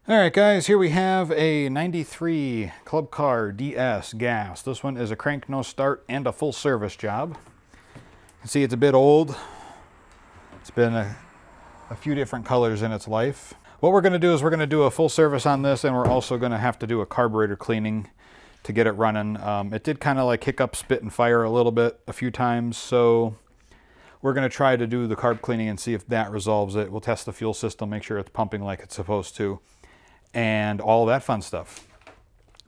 All right, guys, here we have a 93 Club Car DS gas. This one is a crank no start and a full service job. You can see it's a bit old. It's been a few different colors in its life. What we're going to do is we're going to do a full service on this, and we're also going to have to do a carburetor cleaning to get it running. It did kind of like hiccup, spit, and fire a little bit a few times, so we're going to try to do the carb cleaning and see if that resolves it. We'll test the fuel system, make sure it's pumping like it's supposed to, and all that fun stuff.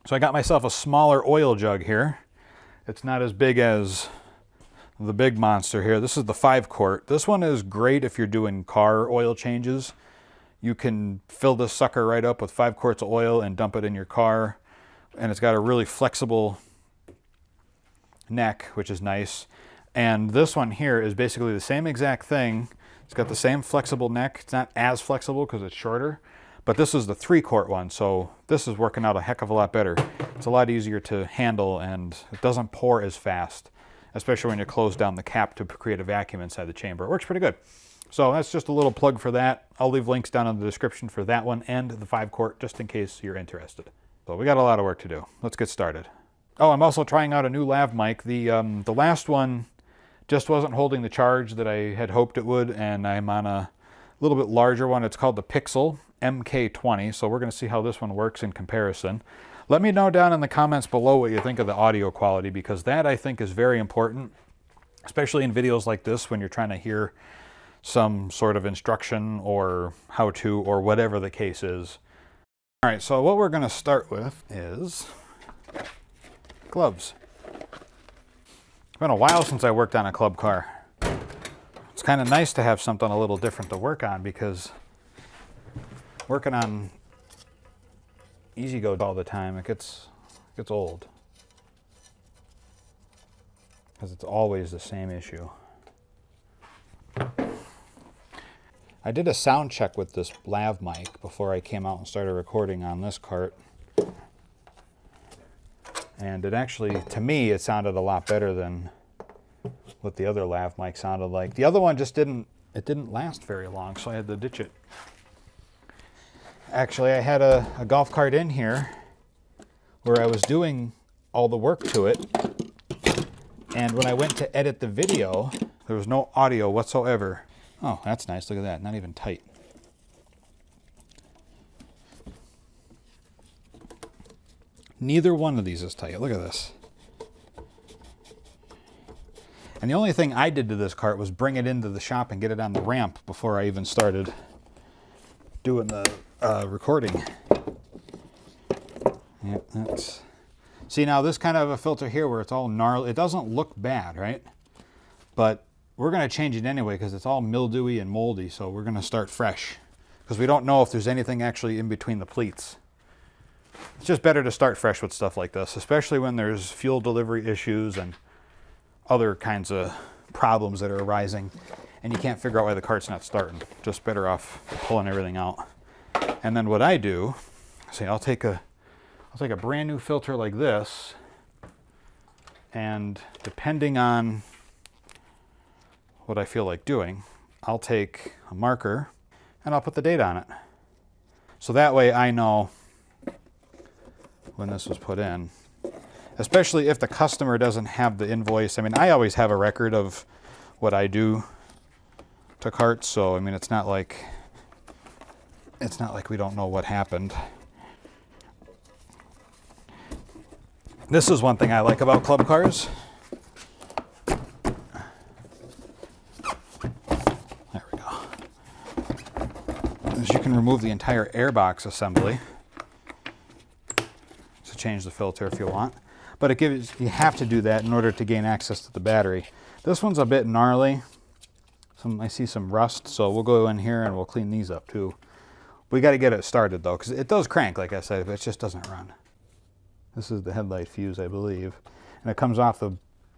So I got myself a smaller oil jug here. It's not as big as the big monster here. This is the 5-quart. This one is great if you're doing car oil changes. You can fill this sucker right up with 5 quarts of oil and dump it in your car. And it's got a really flexible neck, which is nice. And this one here is basically the same exact thing. It's got the same flexible neck. It's not as flexible because it's shorter, but this is the 3-quart one. So this is working out a heck of a lot better. It's a lot easier to handle, and it doesn't pour as fast, especially when you close down the cap to create a vacuum inside the chamber. It works pretty good. So that's just a little plug for that. I'll leave links down in the description for that one and the 5-quart, just in case you're interested. So we got a lot of work to do. Let's get started. Oh, I'm also trying out a new lav mic. The last one just wasn't holding the charge that I had hoped it would, and I'm on a little bit larger one. It's called the Pixel MK20, so we're going to see how this one works in comparison. Let me know down in the comments below what you think of the audio quality, because that I think is very important, especially in videos like this when you're trying to hear some sort of instruction or how-to or whatever the case is. All right, so what we're going to start with is gloves. It's been a while since I worked on a club car. It's kind of nice to have something a little different to work on, because working on E-Z-Go all the time, it gets old. Because it's always the same issue. I did a sound check with this lav mic before I came out and started recording on this cart. And it actually, to me, it sounded a lot better than what the other lav mic sounded like. The other one just didn't last very long, so I had to ditch it. Actually, I had a golf cart in here where I was doing all the work to it. And when I went to edit the video, there was no audio whatsoever. Oh, that's nice. Look at that. Not even tight. Neither one of these is tight. Look at this. And the only thing I did to this cart was bring it into the shop and get it on the ramp before I even started doing the recording. Yep, that's... See, now this kind of a filter here where it's all gnarly, it doesn't look bad, right? But we're going to change it anyway because it's all mildewy and moldy, so we're going to start fresh because we don't know if there's anything actually in between the pleats. It's just better to start fresh with stuff like this, especially when there's fuel delivery issues and other kinds of problems that are arising and you can't figure out why the cart's not starting. Just better off pulling everything out. And then what I do, see, I'll take a brand new filter like this, and depending on what I feel like doing, I'll take a marker and I'll put the date on it. So that way I know when this was put in, especially if the customer doesn't have the invoice. I mean, I always have a record of what I do to carts, so I mean, it's not like we don't know what happened. This is one thing I like about club cars. There we go. Is you can remove the entire airbox assembly to change the filter if you want. But it gives, you have to do that in order to gain access to the battery. This one's a bit gnarly. I see some rust, so we'll go in here and we'll clean these up too. We got to get it started though, because it does crank, like I said, but it just doesn't run. This is the headlight fuse, I believe. And it comes off the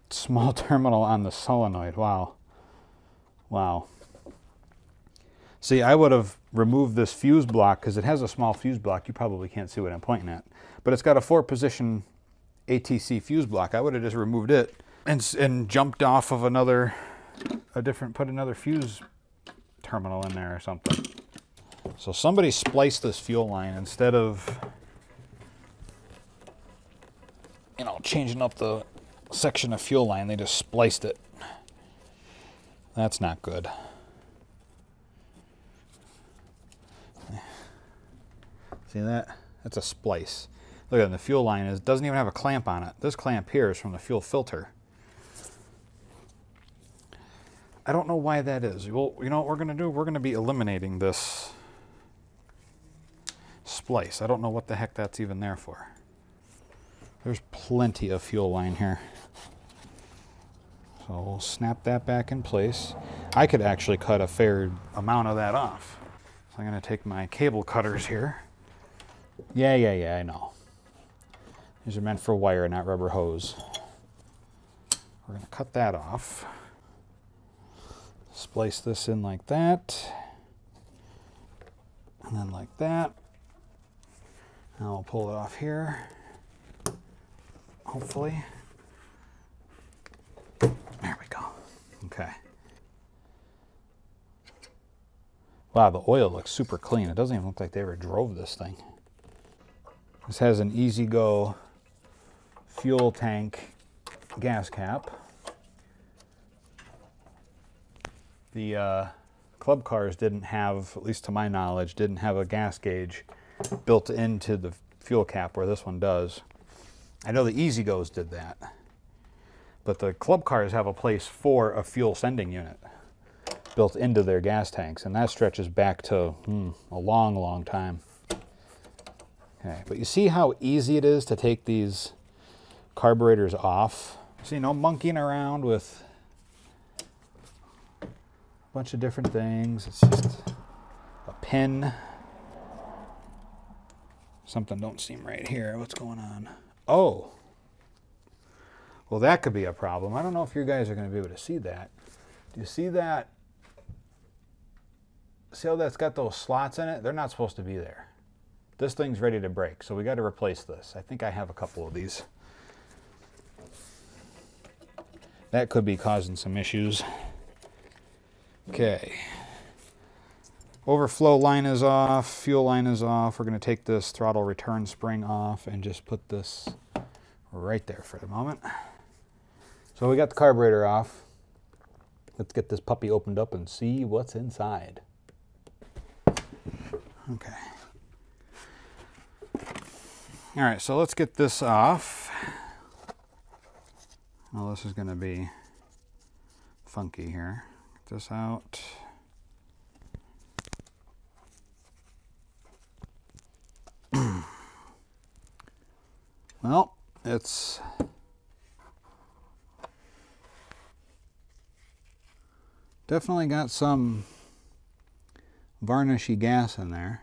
small terminal on the solenoid. Wow. Wow. See, I would have removed this fuse block because it has a small fuse block. You probably can't see what I'm pointing at. But it's got a 4-position ATC fuse block. I would have just removed it and jumped off of put another fuse terminal in there or something. So somebody spliced this fuel line instead of, you know, changing up the section of fuel line, they just spliced it. That's not good. See that? That's a splice. Look at it, the fuel line doesn't even have a clamp on it. This clamp here is from the fuel filter. I don't know why that is. Well, you know what we're going to do? We're going to be eliminating this splice. I don't know what the heck that's even there for. There's plenty of fuel line here. So we'll snap that back in place. I could actually cut a fair amount of that off. So I'm going to take my cable cutters here. Yeah, I know. These are meant for wire, not rubber hose. We're going to cut that off. Splice this in like that. And then like that. Now we'll pull it off here. Hopefully. There we go. Okay. Wow, the oil looks super clean. It doesn't even look like they ever drove this thing. This has an easy-go fuel tank gas cap. The club cars didn't have, at least to my knowledge, didn't have a gas gauge built into the fuel cap where this one does. I know the Easy-Go's did that. But the club cars have a place for a fuel sending unit built into their gas tanks, and that stretches back to a long, long time. Okay, but you see how easy it is to take these carburetors off? See, no monkeying around with a bunch of different things. It's just a pin. Something don't seem right here. What's going on? Oh. Well, that could be a problem. I don't know if you guys are going to be able to see that. Do you see that? See how that's got those slots in it? They're not supposed to be there. This thing's ready to break, so we got to replace this. I think I have a couple of these. That could be causing some issues. Okay. Overflow line is off. Fuel line is off. We're going to take this throttle return spring off and just put this right there for the moment. So we got the carburetor off. Let's get this puppy opened up and see what's inside. Okay. All right, so let's get this off. Well, this is going to be funky here. Get this out. Well, it's definitely got some varnishy gas in there.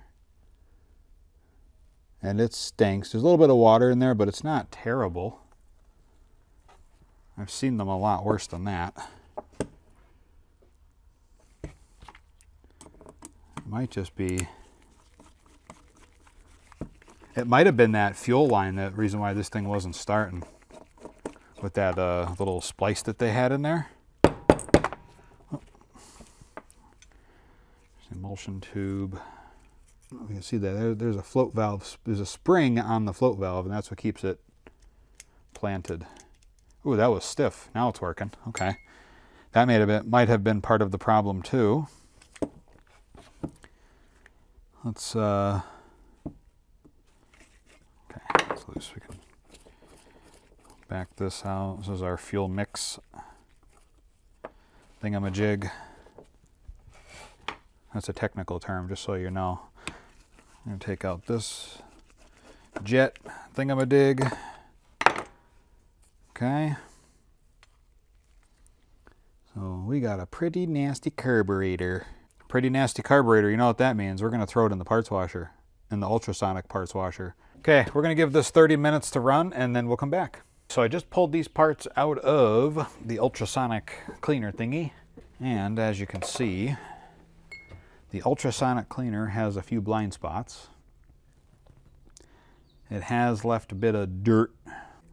And it stinks. There's a little bit of water in there, but it's not terrible. I've seen them a lot worse than that. It might just be... It might have been that fuel line, the reason why this thing wasn't starting. With that little splice that they had in there. Oh. Emulsion tube. You can see that there's a float valve. There's a spring on the float valve, and that's what keeps it planted. Ooh, that was stiff. Now it's working. Okay. That might have been part of the problem too. Let's okay, it's loose. We can back this out. This is our fuel mix thingamajig. That's a technical term, just so you know. I'm going to take out this jet thingamadig. Okay. So we got a pretty nasty carburetor. Pretty nasty carburetor, you know what that means. We're going to throw it in the parts washer, in the ultrasonic parts washer. Okay, we're going to give this 30 minutes to run, and then we'll come back. So I just pulled these parts out of the ultrasonic cleaner thingy. And as you can see, the ultrasonic cleaner has a few blind spots. It has left a bit of dirt.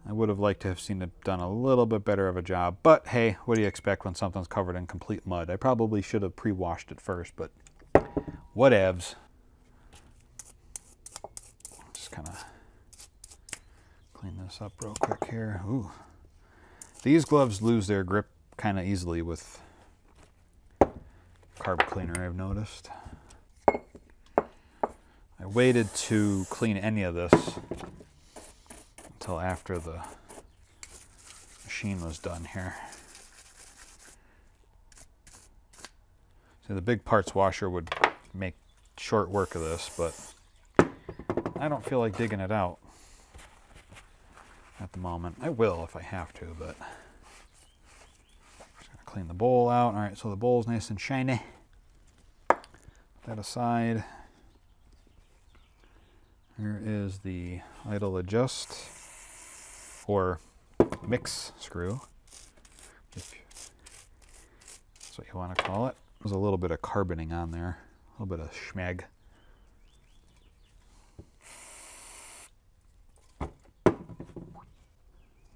I would have liked to have seen it done a little bit better of a job, but hey, what do you expect when something's covered in complete mud? I probably should have pre-washed it first, but whatevs. just kind of clean this up real quick here. Ooh. These gloves lose their grip kind of easily with carb cleaner, I've noticed. I waited to clean any of this until after the machine was done here. See, the big parts washer would make short work of this, but I don't feel like digging it out at the moment. I will if I have to, but just gonna clean the bowl out. All right, so the bowl's nice and shiny. Put that aside. Here is the idle adjust or mix screw, if that's what you want to call it. There's a little bit of carboning on there, a little bit of schmeg.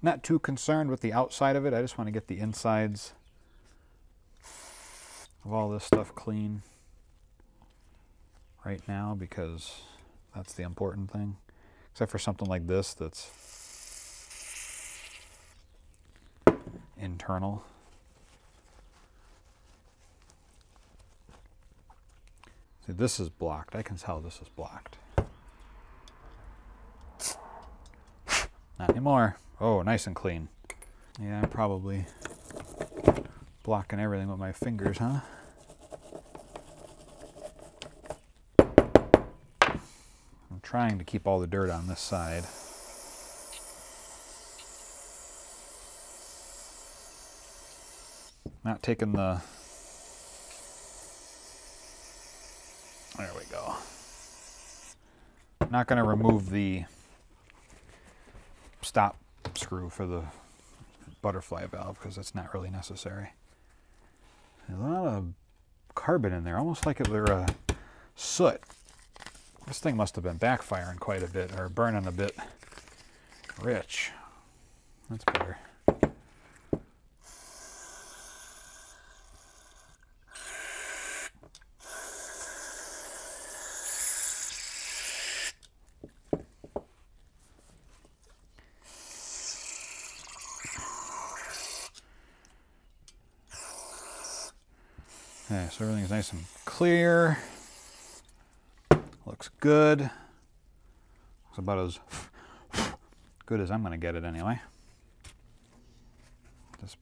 Not too concerned with the outside of it. I just want to get the insides of all this stuff clean right now, because that's the important thing. Except for something like this that's internal. See, this is blocked. I can tell this is blocked. Not anymore. Oh, nice and clean. Yeah, I'm probably blocking everything with my fingers, huh? I'm trying to keep all the dirt on this side. Not taking the... There we go. Not going to remove the stop screw for the butterfly valve because it's not really necessary. There's a lot of carbon in there, almost like it were soot. This thing must have been backfiring quite a bit, or burning a bit rich. That's better. Okay, so everything's nice and clear. Looks good. Looks about as good as I'm going to get it anyway. This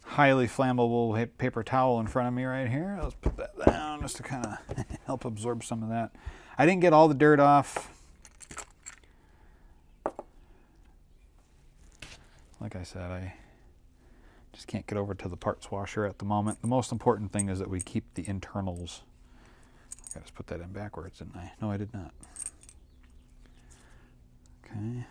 highly flammable paper towel in front of me right here. Let's put that down just to kind of help absorb some of that. I didn't get all the dirt off. Like I said, I just can't get over to the parts washer at the moment. The most important thing is that we keep the internals. I just put that in backwards, didn't I? No, I did not. Okay.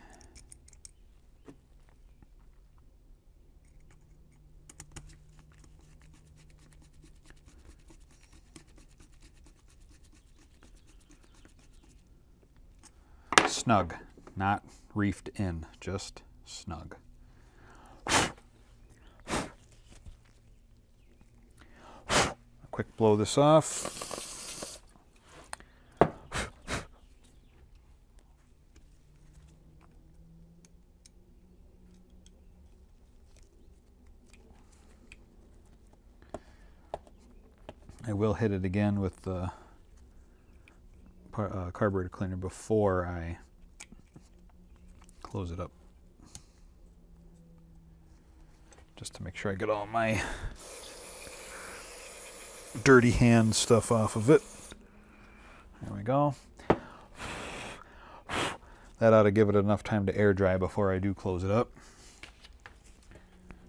Snug, not reefed in, just snug. Quick blow this off. I will hit it again with the carburetor cleaner before I close it up, just to make sure I get all my dirty hand stuff off of it. There we go. That ought to give it enough time to air dry before I do close it up.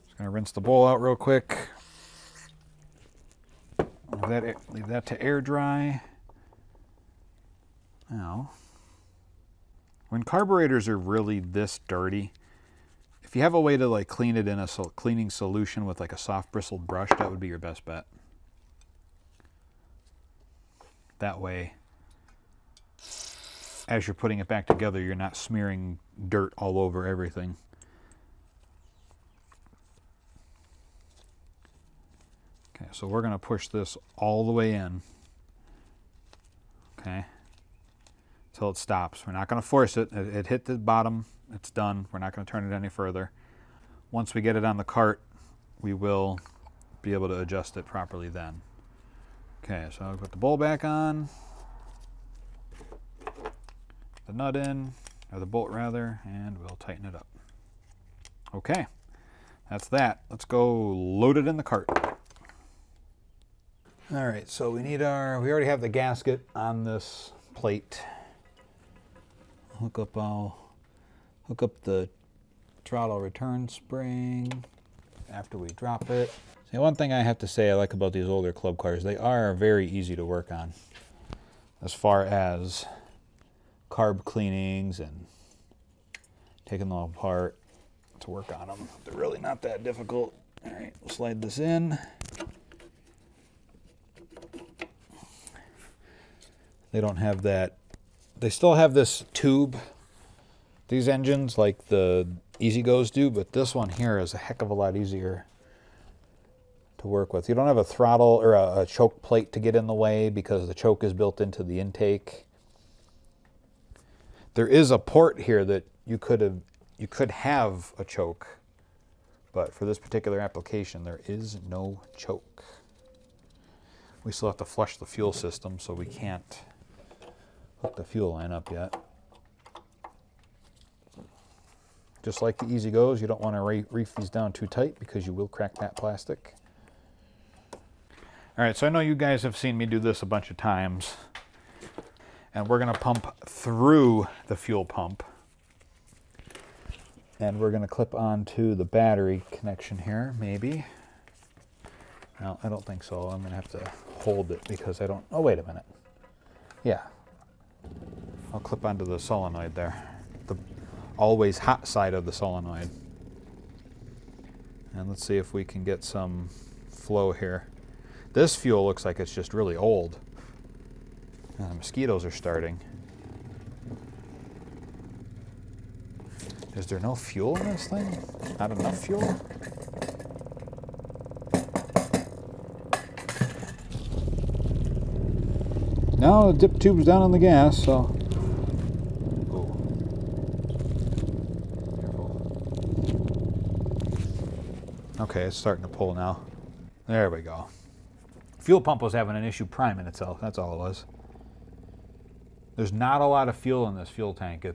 Just gonna rinse the bowl out real quick. Leave that to air dry. Now, when carburetors are really this dirty, if you have a way to like clean it in a cleaning solution with like a soft bristled brush, that would be your best bet. That way, as you're putting it back together, you're not smearing dirt all over everything. Okay, so we're going to push this all the way in. Okay. until it stops. We're not going to force it. It hit the bottom. It's done. We're not going to turn it any further. Once we get it on the cart, we will be able to adjust it properly then. Okay, so I'll put the bowl back on, the nut in, or the bolt rather, and we'll tighten it up. Okay, that's that. Let's go load it in the cart. All right, so we already have the gasket on this plate. I'll hook up the throttle return spring after we drop it. See, one thing I have to say I like about these older club cars, they are very easy to work on as far as carb cleanings and taking them apart to work on them. They're really not that difficult. All right, we'll slide this in. They don't have that. They still have this tube, these engines, like the Easy-Go's do, but this one here is a heck of a lot easier to work with. You don't have a throttle or a choke plate to get in the way because the choke is built into the intake. There is a port here that you could have a choke, but for this particular application, there is no choke. We still have to flush the fuel system, so we can't hook the fuel line up yet. Just like the Easy-Go's, you don't want to reef these down too tight because you will crack that plastic. All right, so I know you guys have seen me do this a bunch of times, and we're going to pump through the fuel pump, and we're going to clip onto the battery connection here, maybe. No, I don't think so. I'm going to have to hold it because I don't... Oh, wait a minute. Yeah. I'll clip onto the solenoid there. The always hot side of the solenoid. And let's see if we can get some flow here. This fuel looks like it's just really old. And the mosquitoes are starting. Is there no fuel in this thing? Not enough fuel? No, the dip tube's down on the gas, so... Okay, it's starting to pull now. There we go. Fuel pump was having an issue priming itself. That's all it was. There's not a lot of fuel in this fuel tank.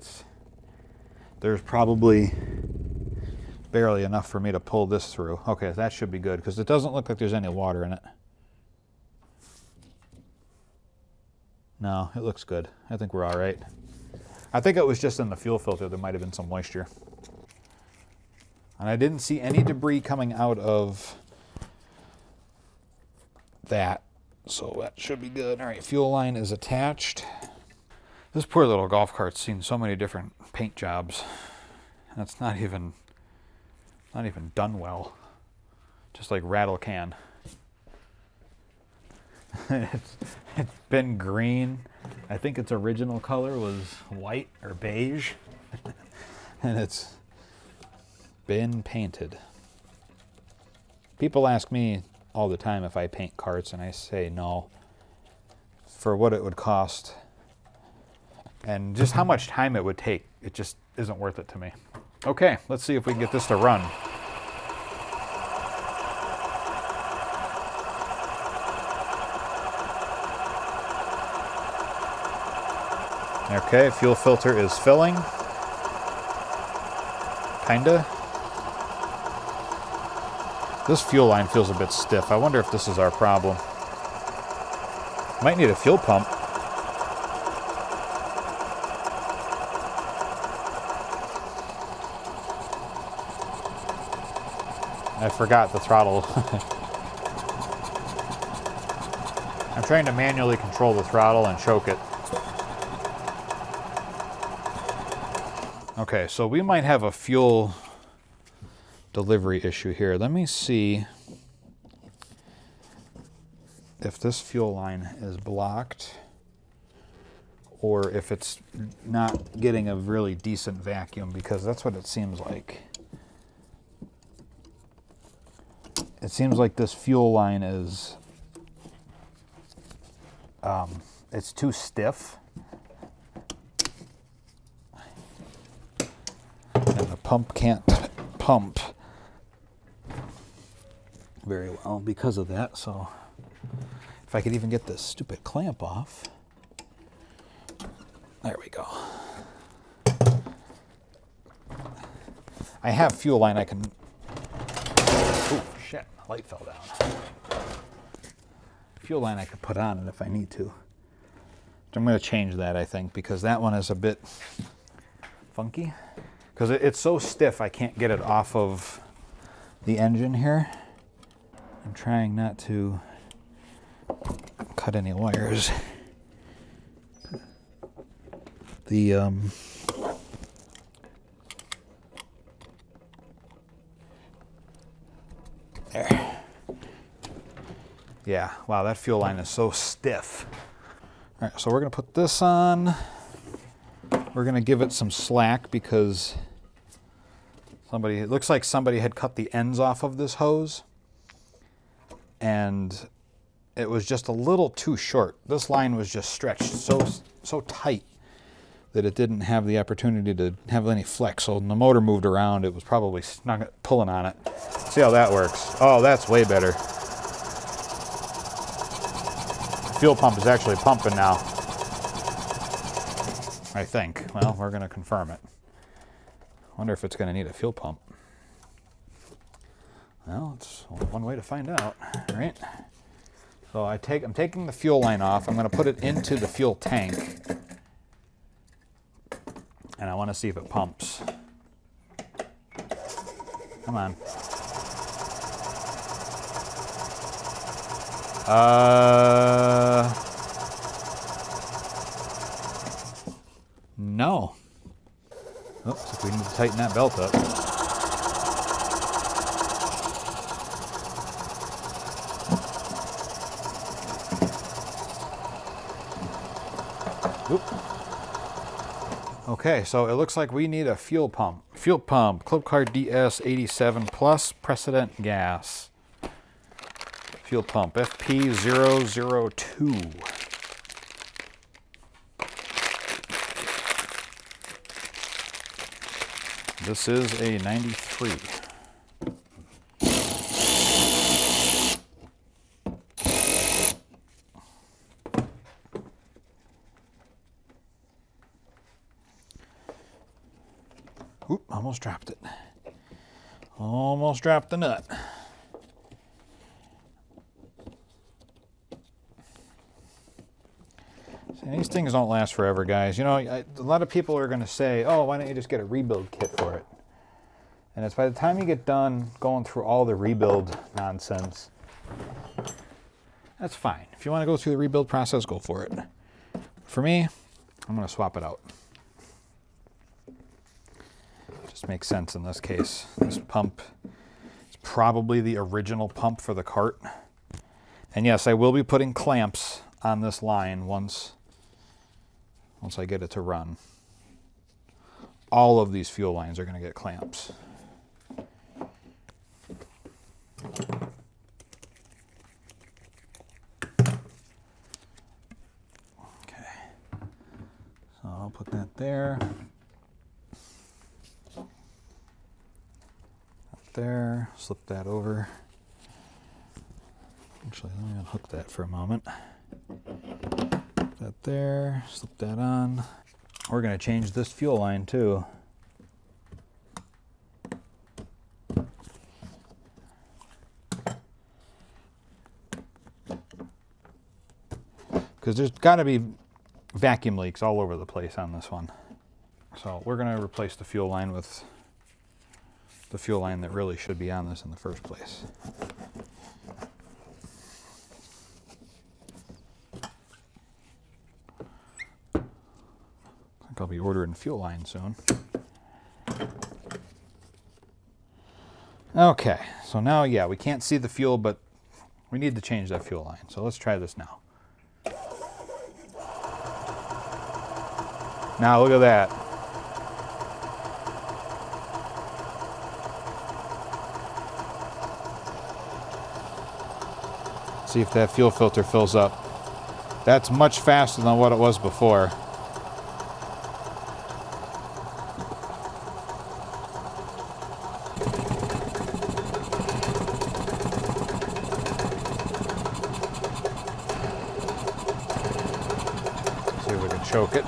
There's probably barely enough for me to pull this through. Okay, that should be good because it doesn't look like there's any water in it. No, it looks good. I think we're all right. I think it was just in the fuel filter. There might have been some moisture. And I didn't see any debris coming out of that, so that should be good. All right, fuel line is attached. This poor little golf cart's seen so many different paint jobs, and it's not even done well. Just like rattle can. It's been green. I think its original color was white or beige, and it's been painted. People ask me all the time if I paint carts, and I say no. For what it would cost and just how much time it would take, it just isn't worth it to me. Okay, let's see if we can get this to run. Okay, fuel filter is filling. Kinda. This fuel line feels a bit stiff. I wonder if this is our problem. Might need a fuel pump. I forgot the throttle. I'm trying to manually control the throttle and choke it. Okay, so we might have a fuel delivery issue here. Let me see if this fuel line is blocked or if it's not getting a really decent vacuum, because that's what it seems like. It seems like this fuel line is it's too stiff. pump can't pump very well because of that. So if I could even get this stupid clamp off. There we go. I have fuel line I can... Oh, shit, my light fell down. Fuel line I could put on it if I need to. I'm going to change that, I think, because that one is a bit funky. Because it's so stiff, I can't get it off of the engine here. I'm trying not to cut any wires. The there. Yeah, wow, that fuel line is so stiff. All right, so we're going to put this on. We're going to give it some slack because it looks like somebody had cut the ends off of this hose and it was just a little too short. This line was just stretched so tight that it didn't have the opportunity to have any flex. So when the motor moved around, it was probably pulling on it. See how that works. Oh, that's way better. The fuel pump is actually pumping now, I think. Well, we're going to confirm it. Wonder if it's going to need a fuel pump. Well, it's one way to find out, right? So I'm taking the fuel line off. I'm going to put it into the fuel tank. And I want to see if it pumps. Come on. No. Oops, if we need to tighten that belt up. Oop. Okay, so it looks like we need a fuel pump. Fuel pump, Club Car DS87 plus precedent gas. Fuel pump, FP002. This is a 93. Oop, almost dropped it. Almost dropped the nut. See, these things don't last forever, guys. You know, a lot of people are going to say, oh, why don't you just get a rebuild kit for it? And it's by the time you get done going through all the rebuild nonsense, that's fine. If you want to go through the rebuild process, go for it. For me, I'm going to swap it out. Just makes sense in this case. This pump is probably the original pump for the cart. And yes, I will be putting clamps on this line once I get it to run. All of these fuel lines are going to get clamps. Okay, so I'll put that there. There, slip that over. Actually, let me unhook that for a moment. Put that there, slip that on. We're going to change this fuel line too. Because there's got to be vacuum leaks all over the place on this one. So we're going to replace the fuel line with the fuel line that really should be on this in the first place. I think I'll be ordering fuel line soon. Okay, so now, yeah, we can't see the fuel, but we need to change that fuel line. So let's try this now. Now look at that. See if that fuel filter fills up. That's much faster than what it was before. choke it.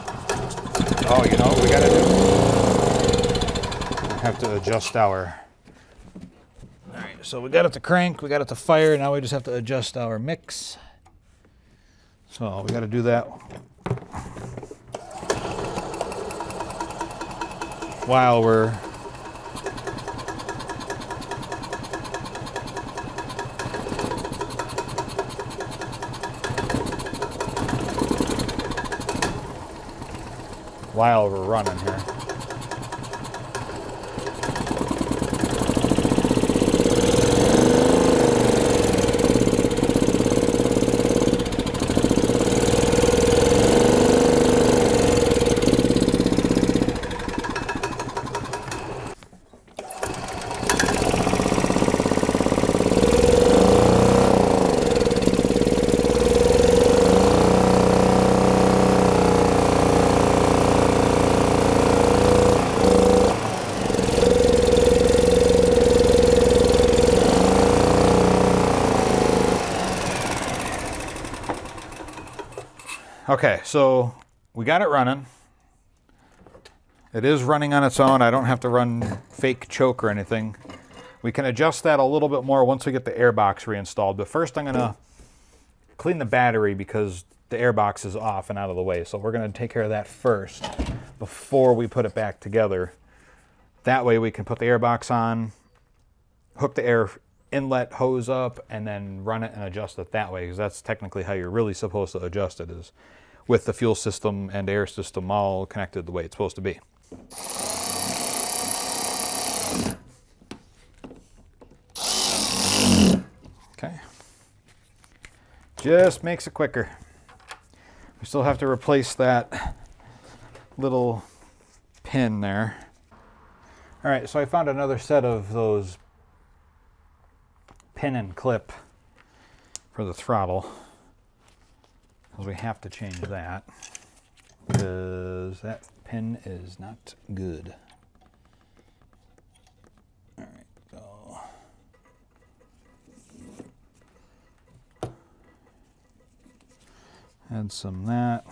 Oh, you know what we gotta do? We have to adjust our... All right, so we got it to crank, we got it to fire, now we just have to adjust our mix. So we gotta do that while we're running here. Okay, so we got it running. It is running on its own. I don't have to run fake choke or anything. We can adjust that a little bit more once we get the air box reinstalled. But first I'm gonna clean the battery because the air box is off and out of the way. So we're gonna take care of that first before we put it back together. That way we can put the air box on, hook the air inlet hose up, and then run it and adjust it that way, because that's technically how you're really supposed to adjust it, is with the fuel system and air system all connected the way it's supposed to be. Okay. Just makes it quicker. We still have to replace that little pin there. All right, so I found another set of those pin and clip for the throttle, because we have to change that because that pin is not good. All right, so add some that.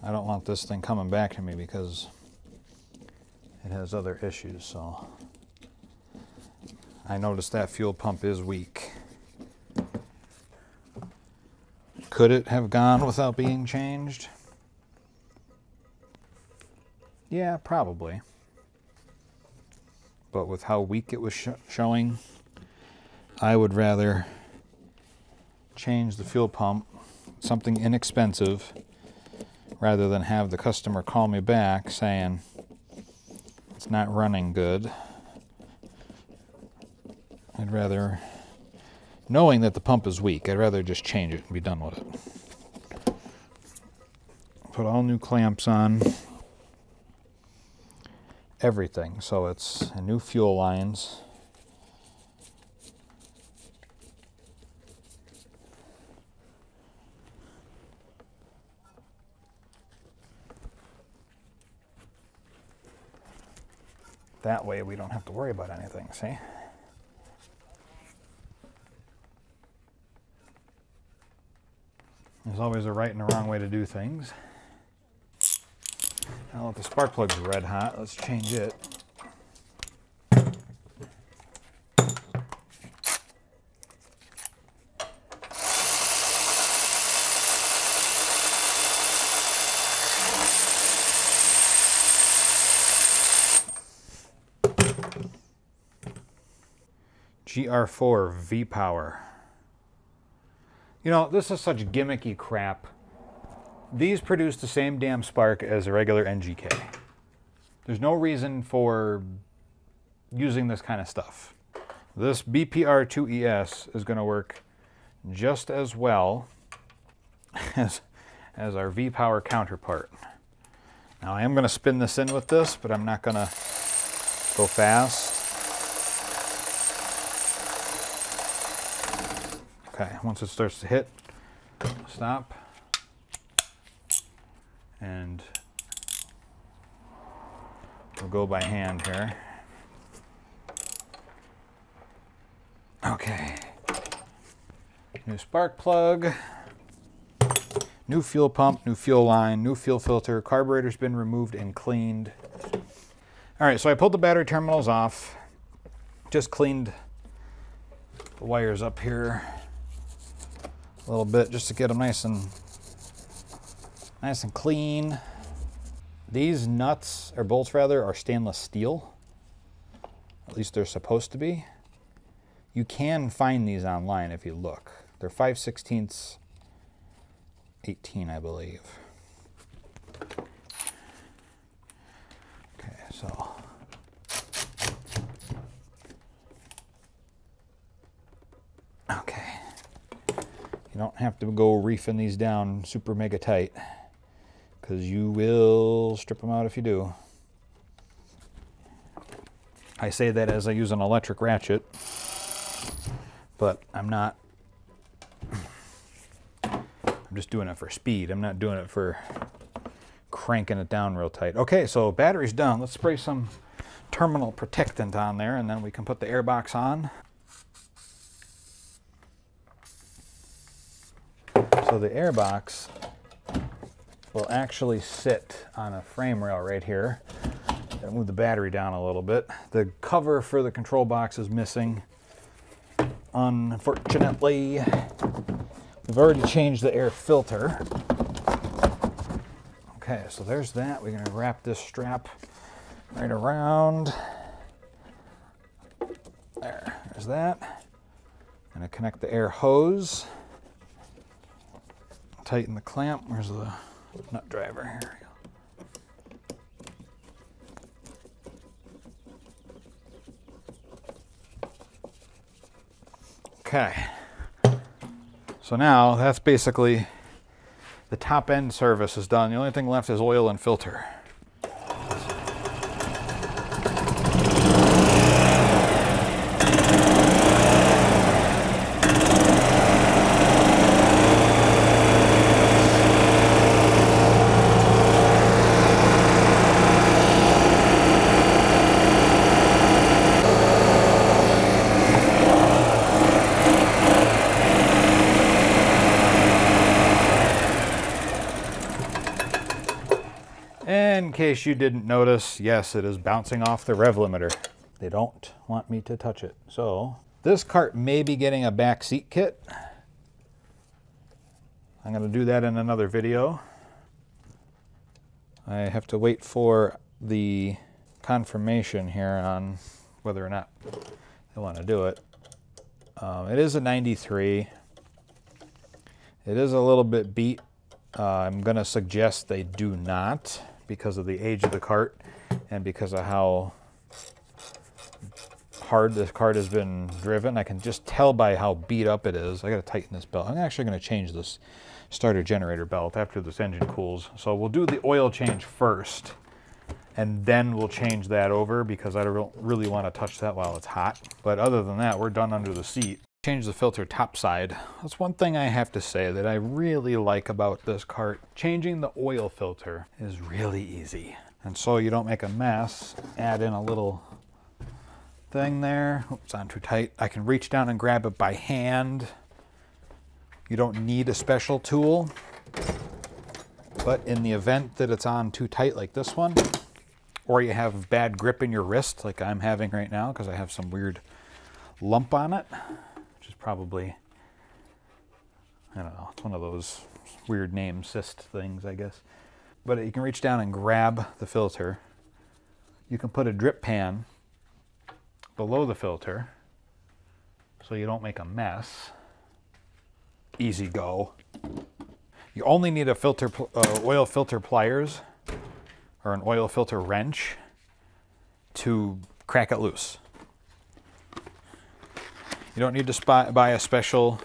I don't want this thing coming back to me because it has other issues, so I noticed that fuel pump is weak. Could it have gone without being changed? Yeah, probably. But with how weak it was showing, I would rather change the fuel pump, something inexpensive, rather than have the customer call me back saying it's not running good. I'd rather, knowing that the pump is weak, I'd rather just change it and be done with it. Put all new clamps on, everything, so it's new fuel lines. That way we don't have to worry about anything, see? There's always a right and a wrong way to do things. Now that the spark plug's red hot, let's change it. GR4 V-Power. You know, this is such gimmicky crap. These produce the same damn spark as a regular NGK. There's no reason for using this kind of stuff. This BPR2ES is going to work just as well as our V-Power counterpart. Now I am going to spin this in with this, but I'm not going to go fast. Okay, once it starts to hit, stop. And we'll go by hand here. Okay. New spark plug. New fuel pump, new fuel line, new fuel filter. Carburetor's been removed and cleaned. All right, so I pulled the battery terminals off. Just cleaned the wires up here a little bit just to get them nice and clean. These nuts, or bolts rather, are stainless steel. At least they're supposed to be. You can find these online if you look. They're 5/16 18, I believe. Okay, so. Okay. You don't have to go reefing these down super mega tight, because you will strip them out if you do. I say that as I use an electric ratchet, but I'm not. I'm just doing it for speed. I'm not doing it for cranking it down real tight. Okay, so battery's done. Let's spray some terminal protectant on there, and then we can put the air box on. So the air box will actually sit on a frame rail right here. Gotta move the battery down a little bit. The cover for the control box is missing, unfortunately. We've already changed the air filter. Okay, so there's that. We're gonna wrap this strap right around. There's that. Gonna connect the air hose. Tighten the clamp. Where's the nut driver? Here we go. Okay. So now that's basically the top end service is done. The only thing left is oil and filter. In case you didn't notice, yes, it is bouncing off the rev limiter. They don't want me to touch it. So this cart may be getting a back seat kit. I'm going to do that in another video. I have to wait for the confirmation here on whether or not they want to do it. It is a 93. It is a little bit beat. I'm going to suggest they do not, because of the age of the cart and because of how hard this cart has been driven. I can just tell by how beat up it is. I got to tighten this belt. I'm actually going to change this starter generator belt after this engine cools. So we'll do the oil change first, and then we'll change that over, because I don't really want to touch that while it's hot. But other than that, we're done under the seat. Change the filter top side. That's one thing I have to say that I really like about this cart. Changing the oil filter is really easy. And so you don't make a mess, add in a little thing there. Oops, it's on too tight. I can reach down and grab it by hand. You don't need a special tool. But in the event that it's on too tight like this one, or you have bad grip in your wrist like I'm having right now because I have some weird lump on it, probably, I don't know, it's one of those weird name cyst things, I guess. But you can reach down and grab the filter. You can put a drip pan below the filter so you don't make a mess. Easy go. You only need a filter, oil filter pliers or an oil filter wrench to crack it loose. You don't need to buy a special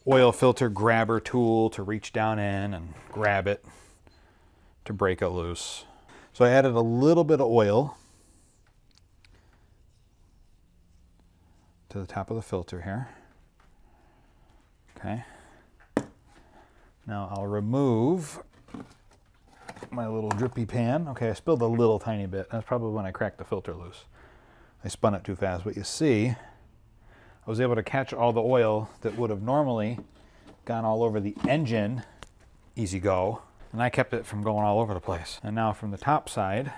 oil filter grabber tool to reach down in and grab it. to break it loose. So I added a little bit of oil to the top of the filter here. Okay. Now I'll remove my little drippy pan. Okay, I spilled a little tiny bit. That's probably when I cracked the filter loose. I spun it too fast, but you see, I was able to catch all the oil that would have normally gone all over the engine, easy go, and I kept it from going all over the place. And now from the top side,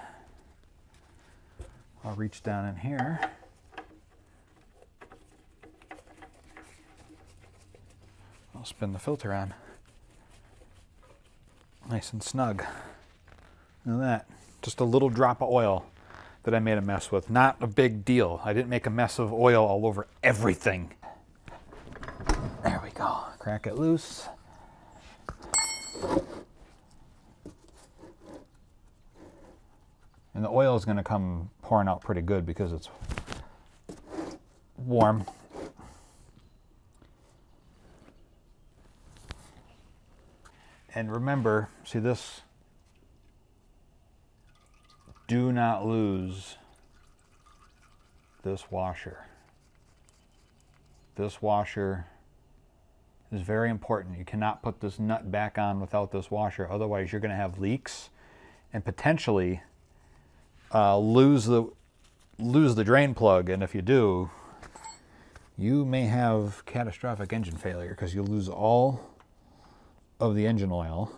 I'll reach down in here. I'll spin the filter on. Nice and snug. Look at that. Just a little drop of oil that I made a mess with. Not a big deal. I didn't make a mess of oil all over everything. There we go. Crack it loose. And the oil is going to come pouring out pretty good because it's warm. And remember, see this? Do not lose this washer. This washer is very important. You cannot put this nut back on without this washer. Otherwise, you're going to have leaks and potentially lose the drain plug. And if you do, you may have catastrophic engine failure because you'll lose all of the engine oil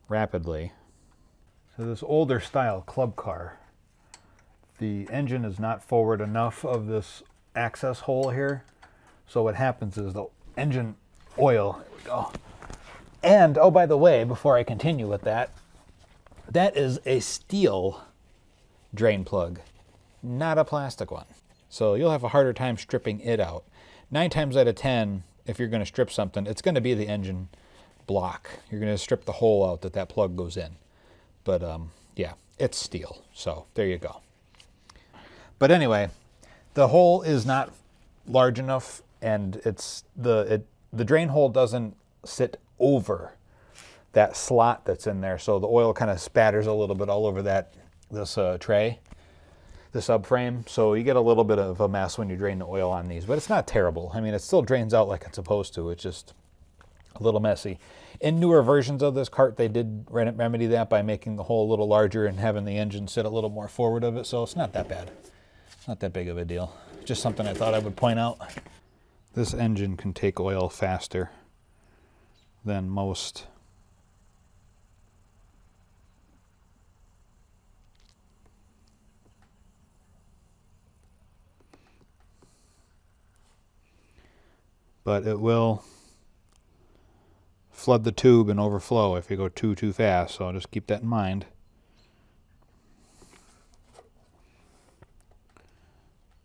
rapidly. So this older style club car, the engine is not forward enough of this access hole here. So what happens is the engine oil, here we go. And oh, by the way, before I continue with that, that is a steel drain plug, not a plastic one. So you'll have a harder time stripping it out. 9 times out of 10, if you're going to strip something, it's going to be the engine block. You're going to strip the hole out that plug goes in. But yeah, it's steel. So there you go. But anyway, the hole is not large enough, and it's the drain hole doesn't sit over that slot that's in there. So the oil kind of spatters a little bit all over this tray, the subframe. So you get a little bit of a mess when you drain the oil on these, but it's not terrible. I mean, it still drains out like it's supposed to. It's just a little messy. In newer versions of this cart, they did remedy that by making the hole a little larger and having the engine sit a little more forward of it. So it's not that bad. It's not that big of a deal. Just something I thought I would point out. This engine can take oil faster than most. But it will flood the tube and overflow if you go too fast, so just keep that in mind.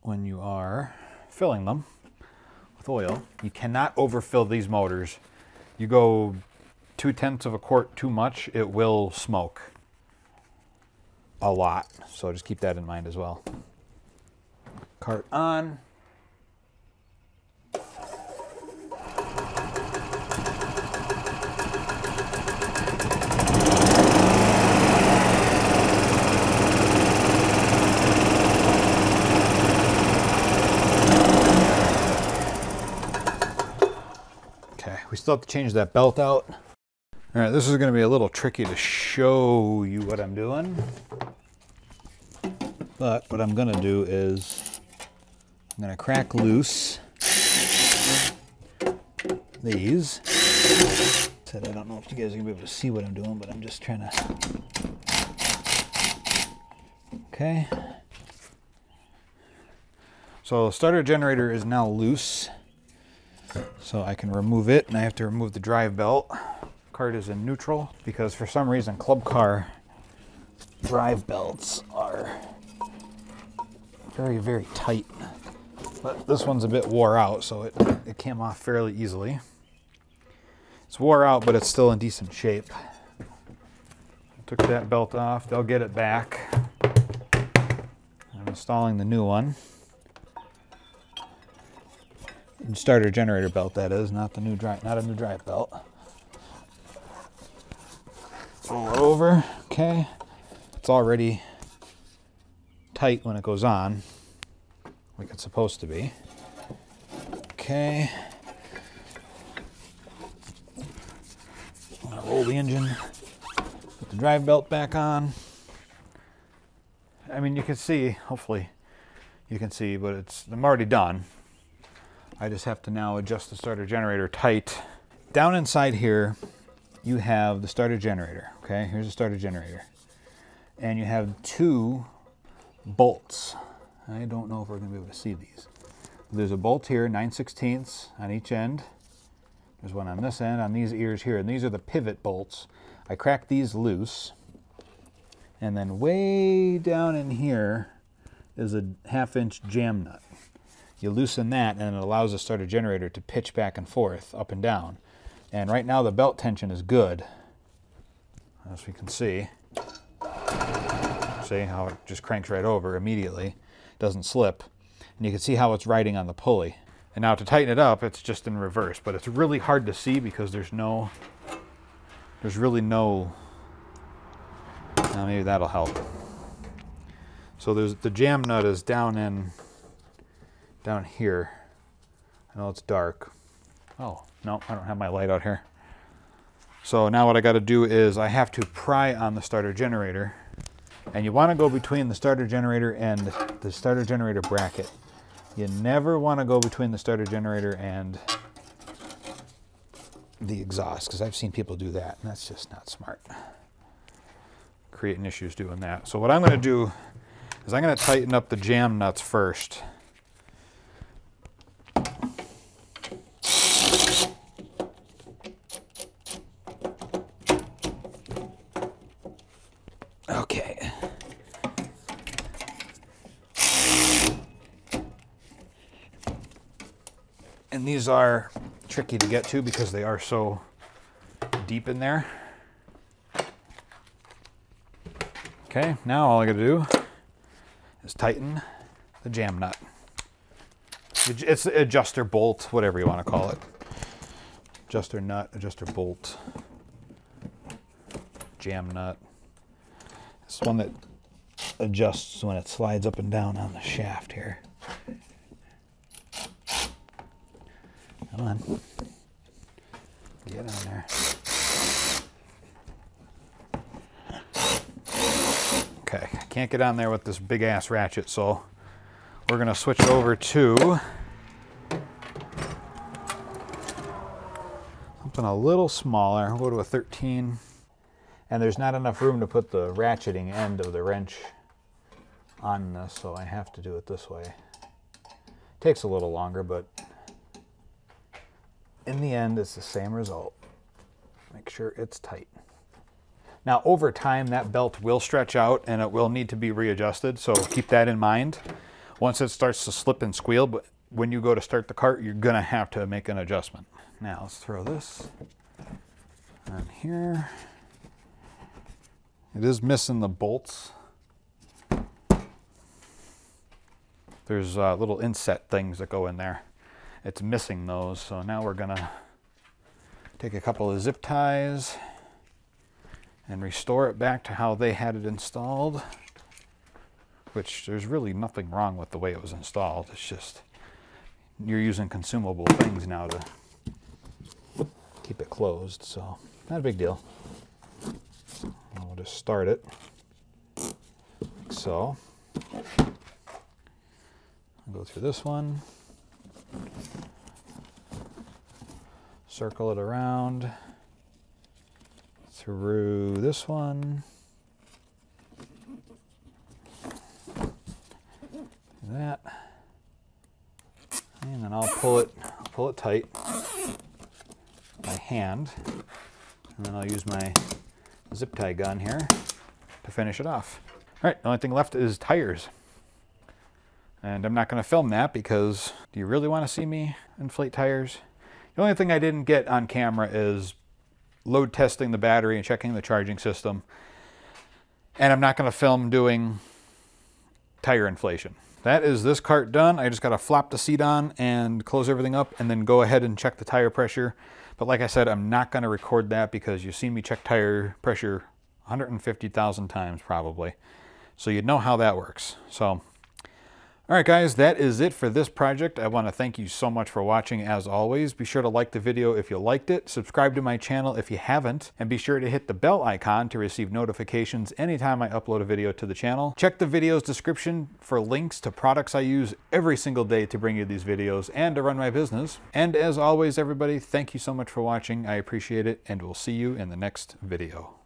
When you are filling them with oil, you cannot overfill these motors. You go 2/10 of a quart too much, it will smoke a lot. So just keep that in mind as well. Cart on. We still have to change that belt out. All right, this is going to be a little tricky to show you what I'm doing. But what I'm going to do is I'm going to crack loose these. I don't know if you guys are going to be able to see what I'm doing, but I'm just trying to... Okay. So the starter generator is now loose. So I can remove it, and I have to remove the drive belt. Cart is in neutral because for some reason club car drive belts are very tight. But this one's a bit wore out, so it came off fairly easily. It's wore out, but it's still in decent shape. Took that belt off. They'll get it back. I'm installing the new one. Starter generator belt, that is, not a new drive belt. Roll it over. Okay. It's already tight when it goes on, like it's supposed to be. Okay. I'm gonna roll the engine, put the drive belt back on. I mean, you can see, hopefully you can see, but I'm already done. I just have to now adjust the starter generator tight. Down inside here, you have the starter generator. Okay, here's the starter generator. And you have 2 bolts. I don't know if we're gonna be able to see these. There's a bolt here, 9/16 on each end. There's one on this end, on these ears here, and these are the pivot bolts. I cracked these loose. And then way down in here is a 1/2-inch jam nut. You loosen that and it allows the starter generator to pitch back and forth, up and down. And right now the belt tension is good, as we can see. See how it just cranks right over immediately, doesn't slip. And you can see how it's riding on the pulley. And now to tighten it up, it's just in reverse, but it's really hard to see because there's really no, maybe that'll help. So the jam nut is down here. I know it's dark. Oh, no, I don't have my light out here. So now what I got to do is I have to pry on the starter generator. And you want to go between the starter generator and the starter generator bracket. You never want to go between the starter generator and the exhaust, because I've seen people do that, and that's just not smart. Creating issues doing that. So what I'm going to do is I'm going to tighten up the jam nuts first. Okay. And these are tricky to get to because they are so deep in there. Okay, now all I gotta do is tighten the jam nut. It's an adjuster bolt, whatever you want to call it. Adjuster nut, adjuster bolt, jam nut. It's one that adjusts when it slides up and down on the shaft here. Come on. Get on there. Okay, I can't get on there with this big ass ratchet, so we're gonna switch over to something a little smaller. We'll go to a 13. And there's not enough room to put the ratcheting end of the wrench on this, so I have to do it this way. Takes a little longer, but in the end, it's the same result. Make sure it's tight. Now, over time, that belt will stretch out and it will need to be readjusted, so keep that in mind. Once it starts to slip and squeal, but when you go to start the cart, you're gonna have to make an adjustment. Now, let's throw this on here. It is missing the bolts. There's little inset things that go in there. It's missing those, so now we're gonna take a couple of zip ties and restore it back to how they had it installed, which there's really nothing wrong with the way it was installed. It's just you're using consumable things now to keep it closed, so not a big deal. We'll just start it like so. I'll go through this one, circle it around through this one, that, and then I'll pull it tight by hand, and then I'll use my zip tie gun here to finish it off. All right, the only thing left is tires. And I'm not going to film that because do you really want to see me inflate tires? The only thing I didn't get on camera is load testing the battery and checking the charging system. And I'm not going to film doing tire inflation. That is this cart done. I just got to flop the seat on and close everything up and then go ahead and check the tire pressure. But like I said, I'm not going to record that because you've seen me check tire pressure 150,000 times probably. So you'd know how that works. So, all right guys, that is it for this project. I want to thank you so much for watching as always. Be sure to like the video if you liked it, subscribe to my channel if you haven't, and be sure to hit the bell icon to receive notifications anytime I upload a video to the channel. Check the video's description for links to products I use every single day to bring you these videos and to run my business. And as always, everybody, thank you so much for watching. I appreciate it, and we'll see you in the next video.